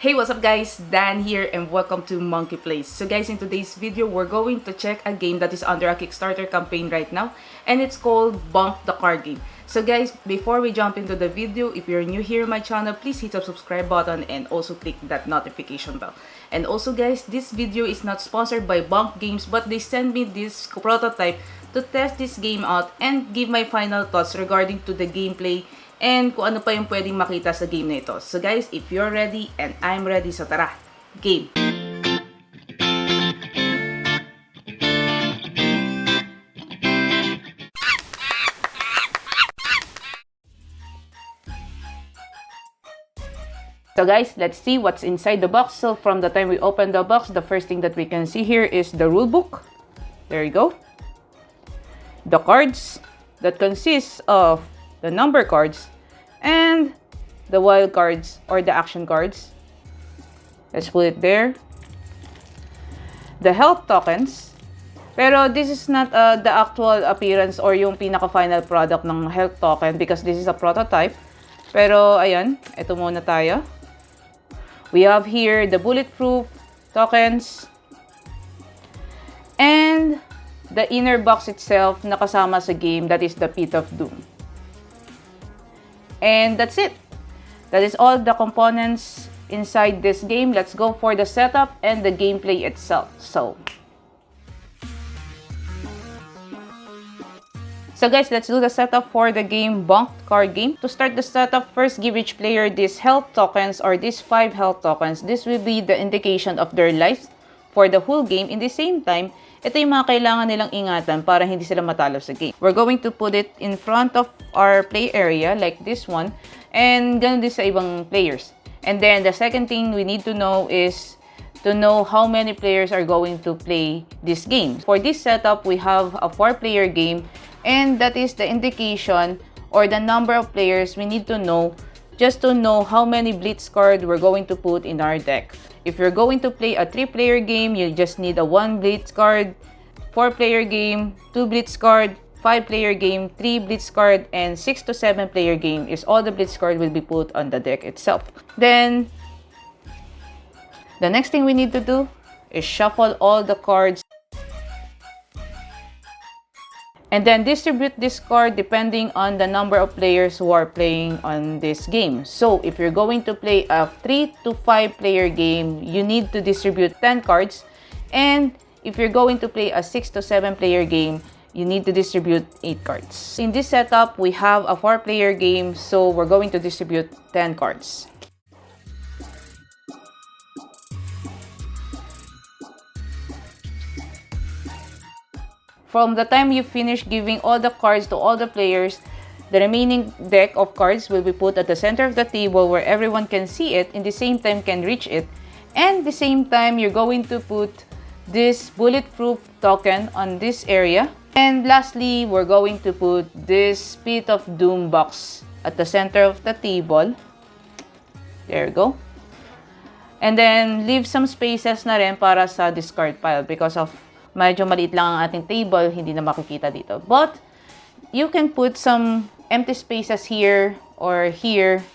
Hey, what's up guys? Dan here and welcome to Monkey Plays. So guys, in today's video, we're going to check a game that is under a Kickstarter campaign right now, and it's called Bonc the card game. So guys, before we jump into the video, if you're new here on my channel, please hit the subscribe button and also click that notification bell. And also guys, this video is not sponsored by Bonc Games, but they sent me this prototype to test this game out and give my final thoughts regarding to the gameplay and kung ano pa yung pwedeng makita sa game na ito. So guys, if you're ready and I'm ready, so tara, game! So guys, let's see what's inside the box. So from the time we open the box, the first thing that we can see here is the rulebook. There you go. The cards that consists of the number cards and the wild cards or the action cards. Let's put it there. The health tokens. Pero this is not the actual appearance or yung pinaka-final product ng health token because this is a prototype. Pero ayan, ito muna tayo. We have here the bulletproof tokens and the inner box itself na kasama sa game, that is the Pit of Doom. And that's it. That is all the components inside this game. Let's go for the setup and the gameplay itself. So guys, let's do the setup for the game Bonc card game. To start the setup, first give each player these health tokens or these 5 health tokens. This will be the indication of their lives for the whole game. In the same time, ito yung mga kailangan nilang ingatan para hindi sila matalo sa game. We're going to put it in front of our play area like this one, and ganun din sa ibang players. And then the second thing we need to know is to know how many players are going to play this game. For this setup, we have a 4-player game, and that is the indication or the number of players we need to know just to know how many blitz cards we're going to put in our deck. If you're going to play a 3-player game, you just need a 1 blitz card, 4-player game, 2 blitz card, 5-player game, 3 blitz card, and 6 to 7-player game is all the blitz card will be put on the deck itself. Then, the next thing we need to do is shuffle all the cards and then distribute this card depending on the number of players who are playing on this game. So, if you're going to play a 3 to 5-player game, you need to distribute 10 cards. And if you're going to play a 6 to 7-player game, you need to distribute 8 cards. In this setup, we have a 4-player game, so we're going to distribute 10 cards. From the time you finish giving all the cards to all the players, the remaining deck of cards will be put at the center of the table where everyone can see it, in the same time can reach it. And the same time, you're going to put this bulletproof token on this area. And lastly, we're going to put this Pit of Doom box at the center of the table. There you go. And then, leave some spaces na rin para sa discard pile because of medyo maliit lang ang ating table, hindi na makikita dito. But, you can put some empty spaces here or here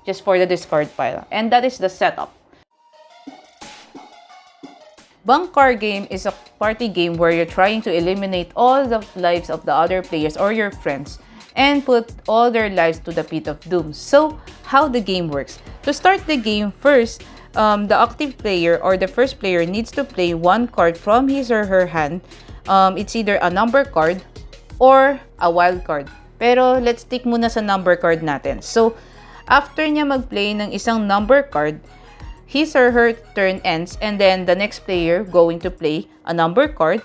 just for the discard pile. And that is the setup. Bonc card game is a party game where you're trying to eliminate all the lives of the other players or your friends and put all their lives to the Pit of Doom. So, how the game works. To start the game, first, the active player or the first player needs to play 1 card from his or her hand. It's either a number card or a wild card. Pero let's stick muna sa number card natin. So, after niya mag-play ng isang number card, his or her turn ends and then the next player going to play a number card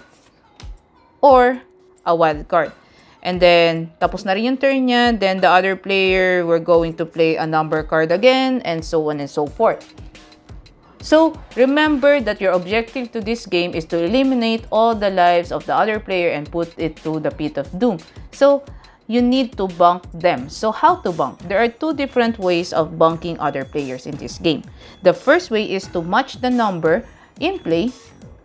or a wild card. And then, tapos na rin yung turn niya, then the other player we're going to play a number card again, and so on and so forth. So, remember that your objective to this game is to eliminate all the lives of the other player and put it to the Pit of Doom. So, you need to bonk them. So, how to bonk? There are 2 different ways of bonking other players in this game. The first way is to match the number in play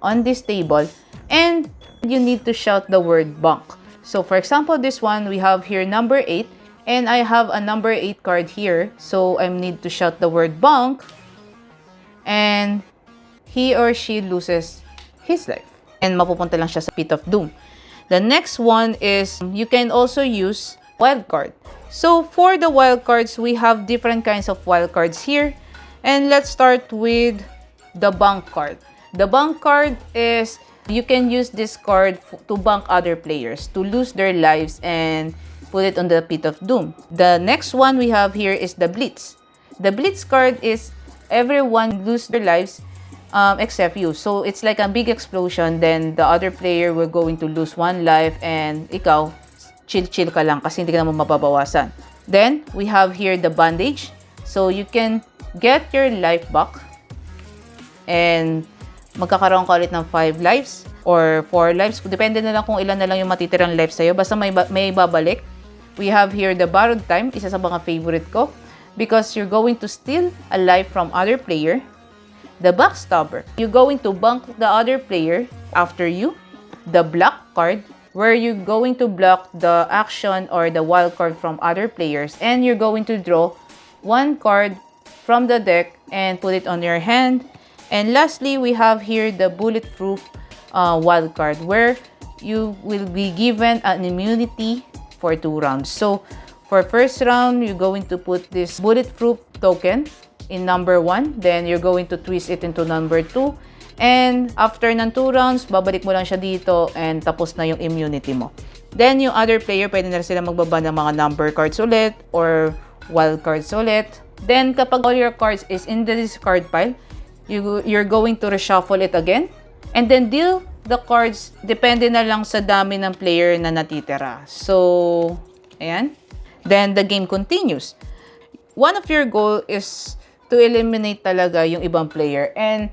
on this table and you need to shout the word bonk. So, for example, this one, we have here number 8 and I have a number 8 card here. So, I need to shout the word bonk. and he or she loses his life. And mapupunta lang siya sa pit of doom. The next one is you can also use wild card. So for the wild cards, we have different kinds of wild cards here. And let's start with the Bonc card. The Bonc card is you can use this card to bonk other players, to lose their lives and put it on the pit of doom. The next one we have here is the Blitz. The Blitz card is everyone lose their lives except you. So it's like a big explosion, then the other player will going to lose one life and ikaw, chill-chill ka lang kasi hindi ka naman mababawasan. Then, we have here the Bandage. So you can get your life back and magkakaroon ka ulit ng 5 lives or 4 lives. Depende na lang kung ilan na lang yung matitirang lives sa'yo. Basta may babalik. We have here the Borrowed Time. Isa sa mga favorite ko. Because you're going to steal a life from other player. The Backstabber. You're going to bonk the other player after you. The Block card, where you're going to block the action or the wild card from other players. And you're going to draw one card from the deck and put it on your hand. And lastly, we have here the Bulletproof wild card, where you will be given an immunity for 2 rounds. So, for first round, you're going to put this Bulletproof token in number 1. Then, you're going to twist it into number 2. And after ng 2 rounds, babalik mo lang siya dito and tapos na yung immunity mo. Then, yung other player, pwede na sila magbaba ng mga number cards ulit or wild cards ulit. Then, kapag all your cards is in the discard pile, you're going to reshuffle it again. And then, deal the cards, depende na lang sa dami ng player na natitira. So, ayan. Then, the game continues. One of your goal is to eliminate talaga yung ibang player. And,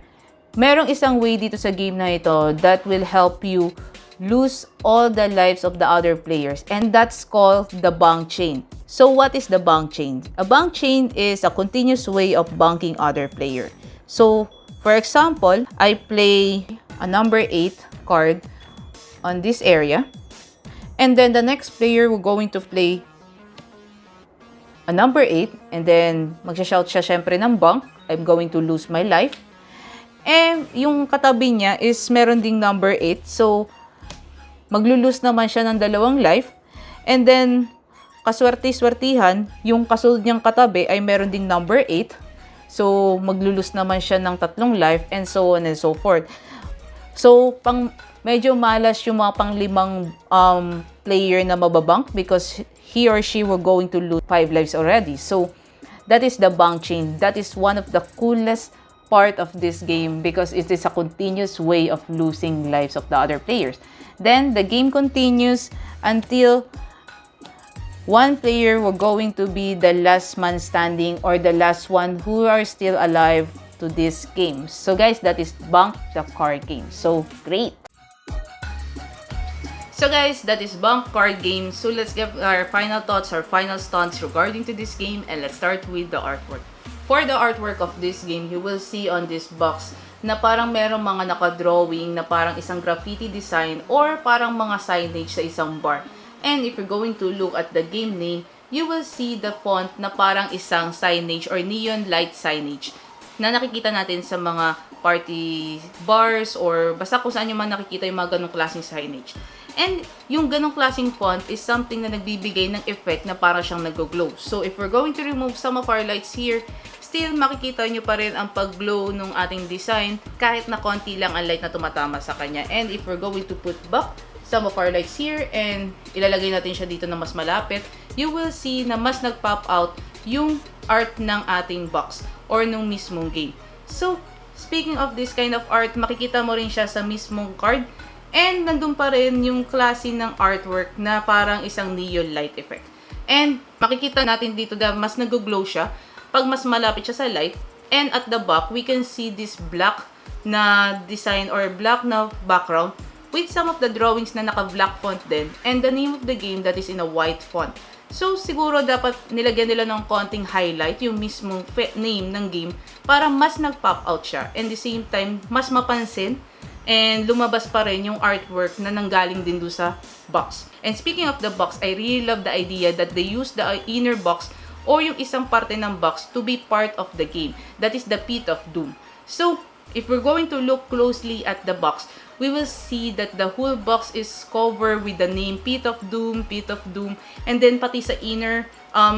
merong isang way dito sa game na ito that will help you lose all the lives of the other players. And that's called the Bonc chain. So, what is the Bonc chain? A Bonc chain is a continuous way of bonking other player. So, for example, I play a number 8 card on this area. And then the next player will going to play a number 8. And then, magsha-shout siya syempre ng bonk. I'm going to lose my life. And yung katabi niya is meron ding number 8. So, maglulus naman siya ng 2 life. And then, kaswerte-swertihan, yung kasunod niyang katabi ay meron ding number 8. So, maglulus naman siya ng 3 life and so on and so forth. So, medyo malas yung mga pang-5 player na mababank because he or she were going to lose 5 lives already. So, that is the Bonc chain. That is one of the coolest part of this game because it is a continuous way of losing lives of the other players. Then, the game continues until one player will going to be the last man standing or the last one who are still alive to this game. So guys, that is Bonc the card game. So great. So guys, that is Bonc card game. So let's give our final thoughts, our final stunts regarding to this game, and let's start with the artwork. For the artwork of this game, you will see on this box na parang merong mga naka-drawing na parang isang graffiti design or parang mga signage sa isang bar. And if you're going to look at the game name, you will see the font na parang isang signage or neon light signage na nakikita natin sa mga party bars or basta kung saan yung mga nakikita yung mga ganong klaseng signage. And yung ganong klaseng font is something na nagbibigay ng effect na parang siyang nag-glow. So if we're going to remove some of our lights here, still makikita nyo pa rin ang pag-glow ng ating design kahit na konti lang ang light na tumatama sa kanya. And if we're going to put back some of our lights here and ilalagay natin siya dito na mas malapit, you will see na mas nag-pop out yung art ng ating box or nung mismong game. So, speaking of this kind of art, makikita mo rin siya sa mismong card and nandun pa rin yung klase ng artwork na parang isang neon light effect. And makikita natin dito na mas nag-glow siya pag mas malapit siya sa light. And at the back, we can see this black na design or black na background with some of the drawings na naka-black font din and the name of the game that is in a white font. So, siguro dapat nilagyan nila ng konting highlight yung mismong name ng game para mas nag-pop out siya. And the same time, mas mapansin and lumabas pa rin yung artwork na nanggaling din doon sa box. And speaking of the box, I really love the idea that they use the inner box or yung isang parte ng box to be part of the game. That is the Pit of Doom. So, if we're going to look closely at the box, we will see that the whole box is covered with the name Pit of Doom, Pit of Doom, and then pati sa inner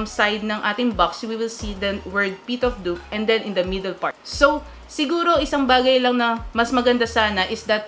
side ng ating box, we will see the word Pit of Doom, and then in the middle part. So, siguro isang bagay lang na mas maganda sana is that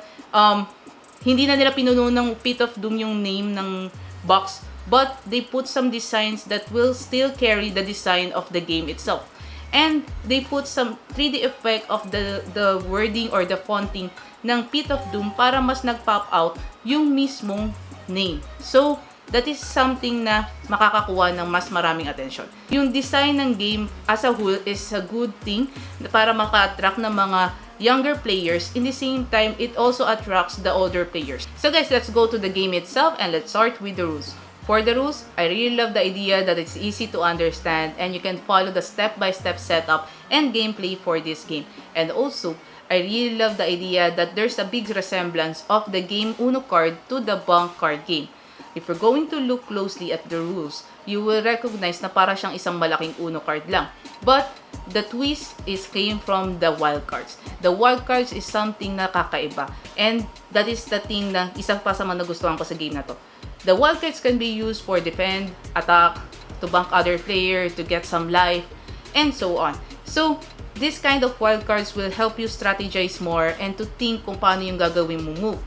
hindi na nila pinuno ng Pit of Doom yung name ng box, but they put some designs that will still carry the design of the game itself. And they put some 3D effect of the wording or the fonting ng Pit of Doom para mas nag-pop out yung mismong name. So, that is something na makakakuha ng mas maraming attention. Yung design ng game as a whole is a good thing para maka-attract ng mga younger players. In the same time, it also attracts the older players. So guys, let's go to the game itself and let's start with the rules. For the rules, I really love the idea that it's easy to understand and you can follow the step-by-step setup and gameplay for this game. And also, I really love the idea that there's a big resemblance of the game Uno card to the Bonc card game. If we're going to look closely at the rules, you will recognize na para siyang isang malaking Uno card lang. But the twist came from the wild cards. The wild cards is something na kakaiba. And that is the thing na isa pa sa mga nagustuhan ko sa game na to. The wild cards can be used for defend, attack, to bank other player, to get some life, and so on. So, this kind of wild cards will help you strategize more and to think kung paano yung gagawin mo move.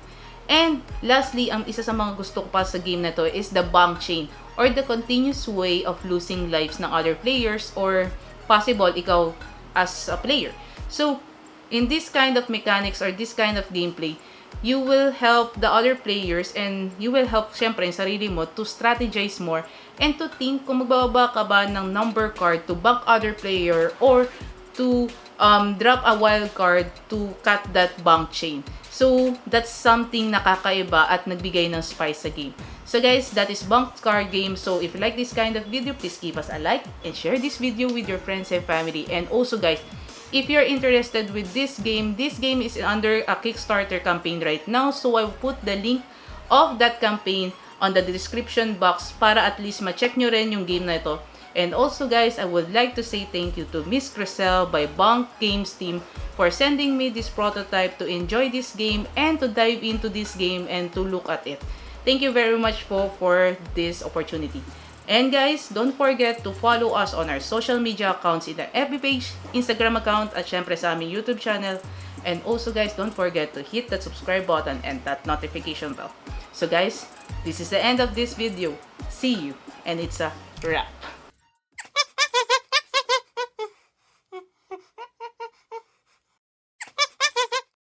And lastly, ang isa sa mga gusto ko pa sa game na to is the Bonc chain or the continuous way of losing lives ng other players or possible ikaw as a player. So, in this kind of mechanics or this kind of gameplay, you will help the other players and you will help syempre yung sarili mo to strategize more and to think kung magbababa ka ba ng number card to bank other player or to drop a wild card to cut that Bonc chain. So, that's something nakakaiba at nagbigay ng spice sa game. So guys, that is Bonc card game. So if you like this kind of video, please give us a like and share this video with your friends and family. And also guys, if you're interested with this game is under a Kickstarter campaign right now. So I will put the link of that campaign on the description box para at least ma-check nyo rin yung game na ito. And also guys, I would like to say thank you to Miss Crisel by Bonc Games team for sending me this prototype to enjoy this game and to dive into this game and to look at it. Thank you very much for this opportunity. And guys, don't forget to follow us on our social media accounts in the FB page, Instagram account, at syempre sa aming YouTube channel. And also guys, don't forget to hit that subscribe button and that notification bell. So guys, this is the end of this video. See you, and it's a wrap.